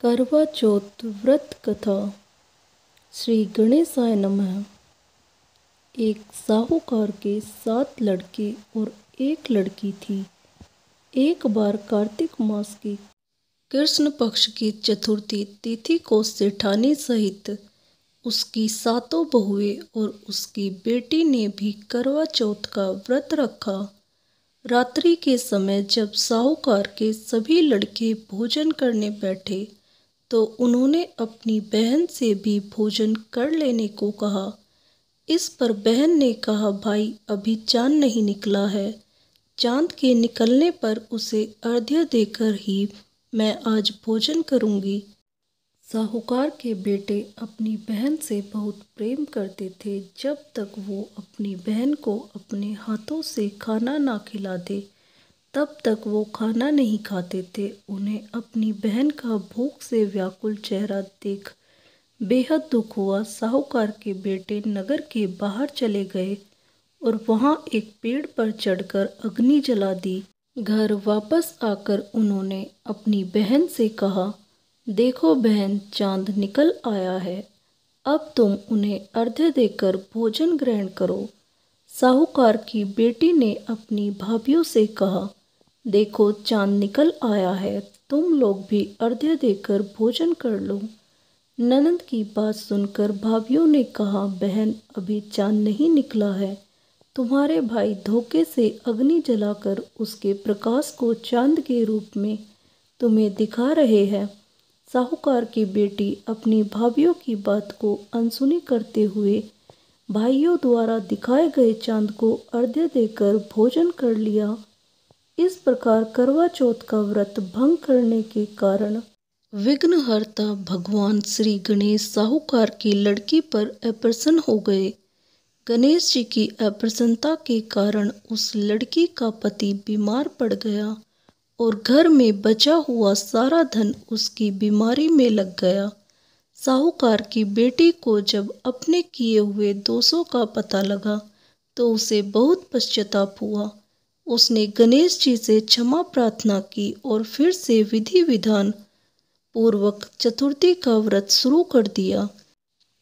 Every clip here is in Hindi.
करवा चौथ व्रत कथा। श्री गणेशाय नमः। एक साहूकार के 7 लड़के और एक लड़की थी। एक बार कार्तिक मास की कृष्ण पक्ष की चतुर्थी तिथि को सेठानी सहित उसकी 7 बहुएं और उसकी बेटी ने भी करवा चौथ का व्रत रखा। रात्रि के समय जब साहूकार के सभी लड़के भोजन करने बैठे तो उन्होंने अपनी बहन से भी भोजन कर लेने को कहा। इस पर बहन ने कहा, भाई अभी चांद नहीं निकला है, चांद के निकलने पर उसे अर्घ्य देकर ही मैं आज भोजन करूंगी। साहूकार के बेटे अपनी बहन से बहुत प्रेम करते थे। जब तक वो अपनी बहन को अपने हाथों से खाना ना खिला दे तब तक वो खाना नहीं खाते थे। उन्हें अपनी बहन का भूख से व्याकुल चेहरा देख बेहद दुख हुआ। साहूकार के बेटे नगर के बाहर चले गए और वहां एक पेड़ पर चढ़कर अग्नि जला दी। घर वापस आकर उन्होंने अपनी बहन से कहा, देखो बहन, चांद निकल आया है, अब तुम उन्हें अर्घ्य देकर भोजन ग्रहण करो। साहूकार की बेटी ने अपनी भाभियों से कहा, देखो चांद निकल आया है, तुम लोग भी अर्घ्य देकर भोजन कर लो। ननद की बात सुनकर भाभियों ने कहा, बहन अभी चांद नहीं निकला है, तुम्हारे भाई धोखे से अग्नि जलाकर उसके प्रकाश को चांद के रूप में तुम्हें दिखा रहे हैं। साहूकार की बेटी अपनी भाभियों की बात को अनसुनी करते हुए भाइयों द्वारा दिखाए गए चांद को अर्घ्य देकर भोजन कर लिया। इस प्रकार करवा चौथ का व्रत भंग करने के कारण विघ्नहर्ता भगवान श्री गणेश साहूकार की लड़की पर अप्रसन्न हो गए। गणेश जी की अप्रसन्नता के कारण उस लड़की का पति बीमार पड़ गया और घर में बचा हुआ सारा धन उसकी बीमारी में लग गया। साहूकार की बेटी को जब अपने किए हुए दोषों का पता लगा तो उसे बहुत पश्चाताप हुआ। उसने गणेश जी से क्षमा प्रार्थना की और फिर से विधि विधान पूर्वक चतुर्थी का व्रत शुरू कर दिया।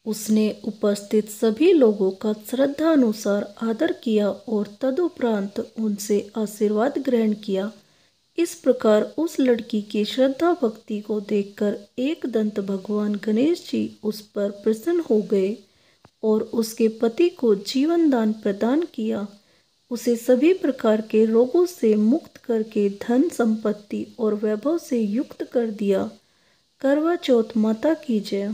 उसने उपस्थित सभी लोगों का श्रद्धा अनुसार आदर किया और तदुपरांत उनसे आशीर्वाद ग्रहण किया। इस प्रकार उस लड़की की श्रद्धा भक्ति को देखकर एकदंत भगवान गणेश जी उस पर प्रसन्न हो गए और उसके पति को जीवन दान प्रदान किया। उसे सभी प्रकार के रोगों से मुक्त करके धन संपत्ति और वैभव से युक्त कर दिया। करवा चौथ माता की जय।